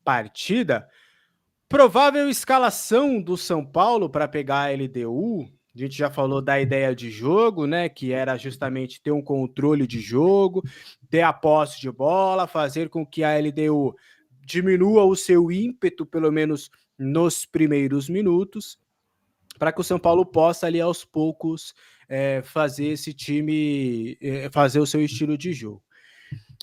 partida, provável escalação do São Paulo para pegar a LDU. A gente já falou da ideia de jogo, né? Que era justamente ter um controle de jogo, ter a posse de bola, fazer com que a LDU diminua o seu ímpeto, pelo menos nos primeiros minutos, para que o São Paulo possa ali aos poucos fazer esse time fazer o seu estilo de jogo.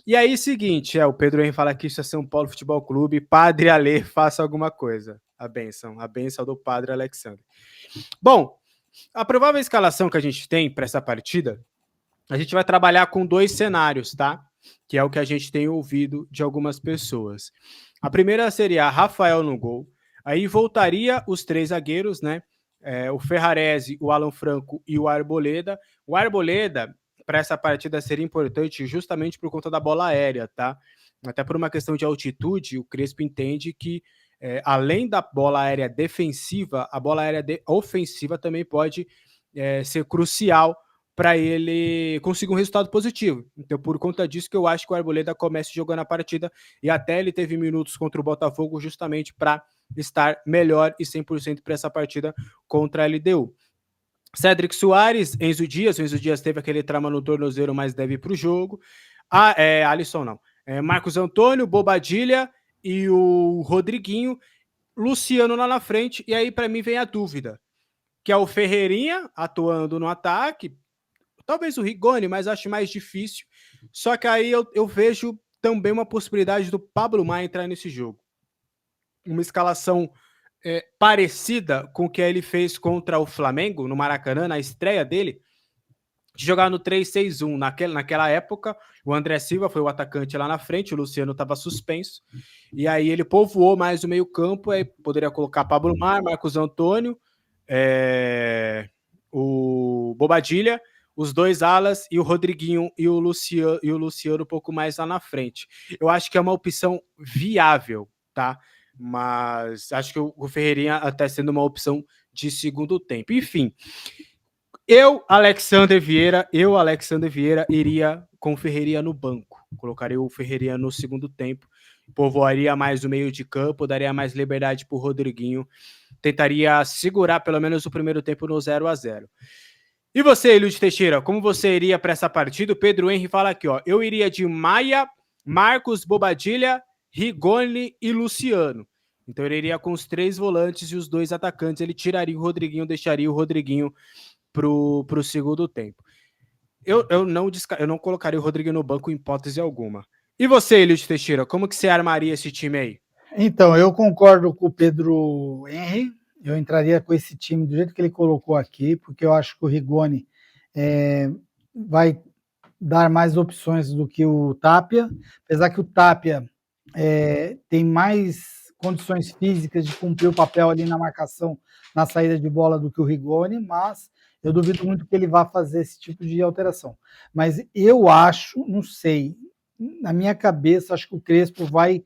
E aí, seguinte, o Pedro Henrique fala que isso é São Paulo Futebol Clube, Padre Alê, faça alguma coisa. A bênção do Padre Alexandre. Bom, a provável escalação que a gente tem para essa partida, a gente vai trabalhar com 2 cenários, tá? Que é o que a gente tem ouvido de algumas pessoas. A primeira seria Rafael no gol, aí voltaria os 3 zagueiros, né? O Ferrarese, o Alan Franco e o Arboleda. O Arboleda, para essa partida, seria importante justamente por conta da bola aérea, tá? Até por uma questão de altitude, o Crespo entende que, além da bola aérea defensiva, a bola aérea ofensiva também pode ser crucial para ele conseguir um resultado positivo. Então, por conta disso que eu acho que o Arboleda comece jogando a partida, e até ele teve minutos contra o Botafogo justamente para estar melhor e 100% para essa partida contra a LDU. Cédric Soares, Enzo Dias teve aquele trauma no tornozelo, mas deve ir para o jogo. Alisson não. Marcos Antônio, Bobadilha e o Rodriguinho, Luciano lá na frente, e aí para mim vem a dúvida, que é o Ferreirinha atuando no ataque, talvez o Rigoni, mas acho mais difícil. Só que aí eu vejo também uma possibilidade do Pablo Maia entrar nesse jogo. Uma escalação parecida com o que ele fez contra o Flamengo, no Maracanã, na estreia dele, de jogar no 3-6-1. Naquela época, o André Silva foi o atacante lá na frente, o Luciano estava suspenso, e aí ele povoou mais o meio campo, aí poderia colocar Pablo Maia, Marcos Antônio, o Bobadilha, os 2 alas e o Rodriguinho e o Luciano um pouco mais lá na frente. Eu acho que é uma opção viável, tá? Mas acho que o Ferreirinha até sendo uma opção de segundo tempo. Enfim, eu, Alexander Vieira, iria com o Ferreirinha no banco. Colocaria o Ferreirinha no segundo tempo, povoaria mais o meio de campo, daria mais liberdade para o Rodriguinho, tentaria segurar pelo menos o primeiro tempo no 0-0. E você, Ilho Teixeira, como você iria para essa partida? O Pedro Henrique fala aqui, ó, eu iria de Maia, Marcos, Bobadilha, Rigoni e Luciano. Então ele iria com os 3 volantes e os 2 atacantes, ele tiraria o Rodriguinho, deixaria o Rodriguinho pro segundo tempo. Eu não colocaria o Rodriguinho no banco em hipótese alguma. E você, Ilho Teixeira, como que você armaria esse time aí? Então, eu concordo com o Pedro Henrique. Eu entraria com esse time do jeito que ele colocou aqui, porque eu acho que o Rigoni vai dar mais opções do que o Tapia, apesar que o Tapia tem mais condições físicas de cumprir o papel ali na marcação, na saída de bola do que o Rigoni, mas eu duvido muito que ele vá fazer esse tipo de alteração. Mas eu acho, não sei, na minha cabeça, acho que o Crespo vai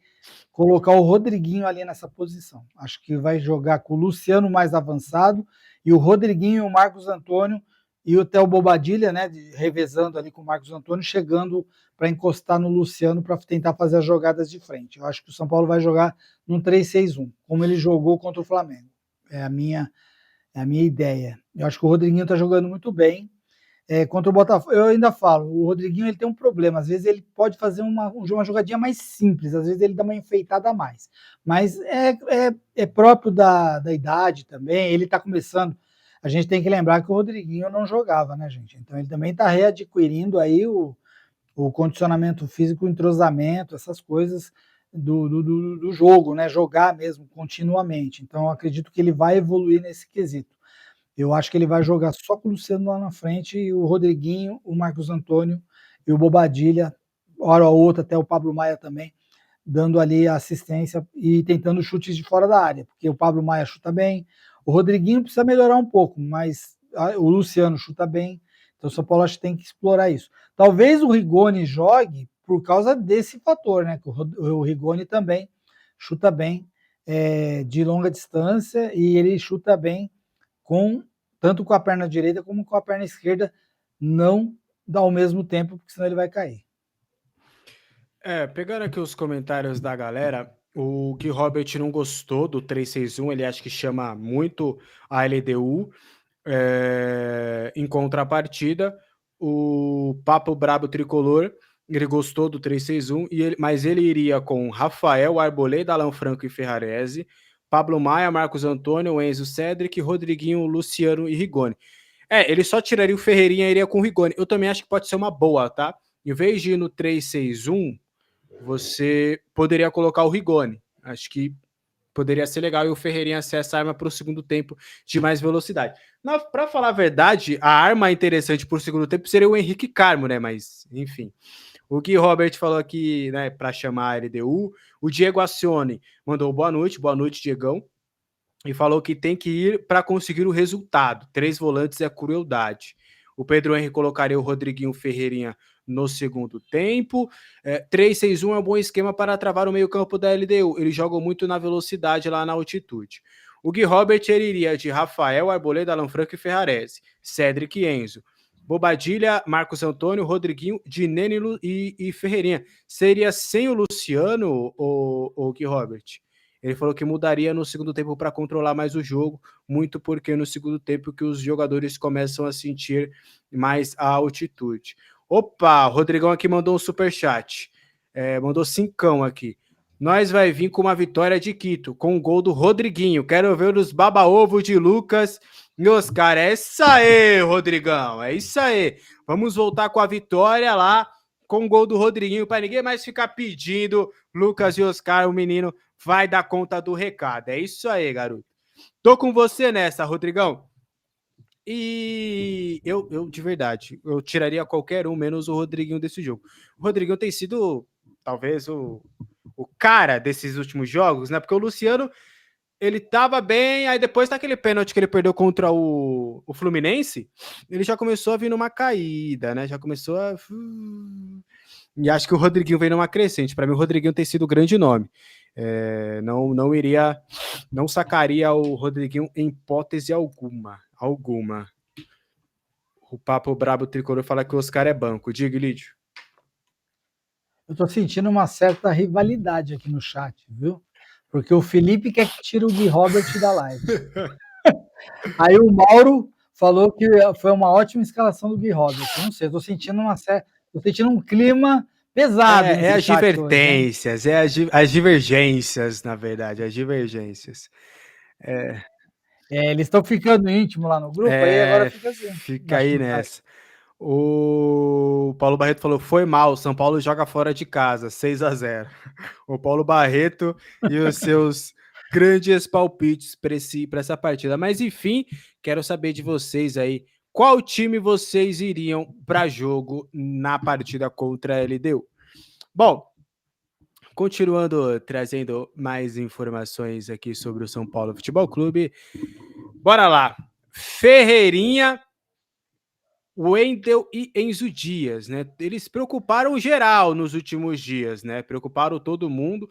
colocar o Rodriguinho ali nessa posição. Acho que vai jogar com o Luciano mais avançado e o Rodriguinho e o Marcos Antônio e até o Bobadilha, né, revezando ali com o Marcos Antônio, chegando para encostar no Luciano para tentar fazer as jogadas de frente. Eu acho que o São Paulo vai jogar num 3-6-1, como ele jogou contra o Flamengo. É a minha ideia. Eu acho que o Rodriguinho está jogando muito bem. Contra o Botafogo, eu ainda falo, o Rodriguinho ele tem um problema, às vezes ele pode fazer uma jogadinha mais simples, às vezes ele dá uma enfeitada a mais, mas é próprio da idade também, ele está começando, a gente tem que lembrar que o Rodriguinho não jogava, né, gente? Então ele também está readquirindo aí o condicionamento físico, o entrosamento, essas coisas do jogo, né? Jogar mesmo continuamente. Então eu acredito que ele vai evoluir nesse quesito. Eu acho que ele vai jogar só com o Luciano lá na frente e o Rodriguinho, o Marcos Antônio e o Bobadilha, hora ou outra, até o Pablo Maia também, dando ali a assistência e tentando chutes de fora da área, porque o Pablo Maia chuta bem, o Rodriguinho precisa melhorar um pouco, mas o Luciano chuta bem, então o São Paulo acho que tem que explorar isso. Talvez o Rigoni jogue por causa desse fator, né? Que o Rigoni também chuta bem de longa distância e ele chuta bem tanto com a perna direita como com a perna esquerda, não dá ao mesmo tempo, porque senão ele vai cair. Pegando aqui os comentários da galera, o Gui Robert não gostou do 3-6-1, ele acha que chama muito a LDU. Em contrapartida, o Papo Brabo Tricolor, ele gostou do 3-6-1, mas ele iria com Rafael, Arboleda, Alan Franco e Ferrarese, Pablo Maia, Marcos Antônio, Enzo Cedric, Rodriguinho, Luciano e Rigoni. Ele só tiraria o Ferreirinha e iria com o Rigoni. Eu também acho que pode ser uma boa, tá? Em vez de ir no 3-6-1, você poderia colocar o Rigoni. Acho que poderia ser legal e o Ferreirinha ser essa arma para o segundo tempo de mais velocidade. Para falar a verdade, a arma interessante para o segundo tempo seria o Henrique Carmo, né? Mas, enfim. O Gui Robert falou aqui, né, para chamar a LDU. O Diego Acione mandou boa noite, Diegão. E falou que tem que ir para conseguir o resultado. 3 volantes é crueldade. O Pedro Henrique colocaria o Rodriguinho Ferreirinha no segundo tempo. 3-6-1 é um bom esquema para travar o meio-campo da LDU. Eles jogam muito na velocidade lá na altitude. O Gui Robert ele iria de Rafael, Arboleda, Alan Franco e Ferrarese. Cedric e Enzo. Bobadilha, Marcos Antônio, Rodriguinho, Dinene e Ferreirinha. Seria sem o Luciano, o Gui Robert? Ele falou que mudaria no segundo tempo para controlar mais o jogo, muito porque no segundo tempo que os jogadores começam a sentir mais a altitude. Opa, o Rodrigão aqui mandou um superchat. Mandou 5 aqui. Nós vai vir com uma vitória de Quito, com o gol do Rodriguinho. Quero ver os baba-ovo de Lucas e Oscar. É isso aí, Rodrigão. É isso aí. Vamos voltar com a vitória lá, com o gol do Rodriguinho, para ninguém mais ficar pedindo Lucas e Oscar, o menino vai dar conta do recado. É isso aí, garoto. Tô com você nessa, Rodrigão. E eu de verdade, eu tiraria qualquer um, menos o Rodriguinho desse jogo. O Rodriguinho tem sido, talvez, o cara desses últimos jogos, né? Porque o Luciano, ele tava bem, aí depois daquele pênalti que ele perdeu contra o Fluminense, ele já começou a vir numa caída, né? Já começou a... E acho que o Rodriguinho vem numa crescente. Para mim, o Rodriguinho tem sido o grande nome. Não sacaria o Rodriguinho em hipótese alguma. O Papo Brabo Tricolor fala que o Oscar é banco. Diga, Lídio. Eu tô sentindo uma certa rivalidade aqui no chat, viu? Porque o Felipe quer que tire o Gui Robert da live. Aí o Mauro falou que foi uma ótima escalação do Gui Robert. Eu não sei, eu tô sentindo um clima pesado. As divergências, as divergências, na verdade, as divergências. Eles estão ficando íntimos lá no grupo, aí agora fica assim. Fica aí nessa. O Paulo Barreto falou, foi mal, São Paulo joga fora de casa, 6-0. O Paulo Barreto e os seus grandes palpites para essa partida. Mas enfim, quero saber de vocês aí, qual time vocês iriam para jogo na partida contra a LDU? Bom, continuando trazendo mais informações aqui sobre o São Paulo Futebol Clube, bora lá. Ferreirinha, Wendel e Enzo Dias, né? Eles preocuparam geral nos últimos dias, né? Preocuparam todo mundo.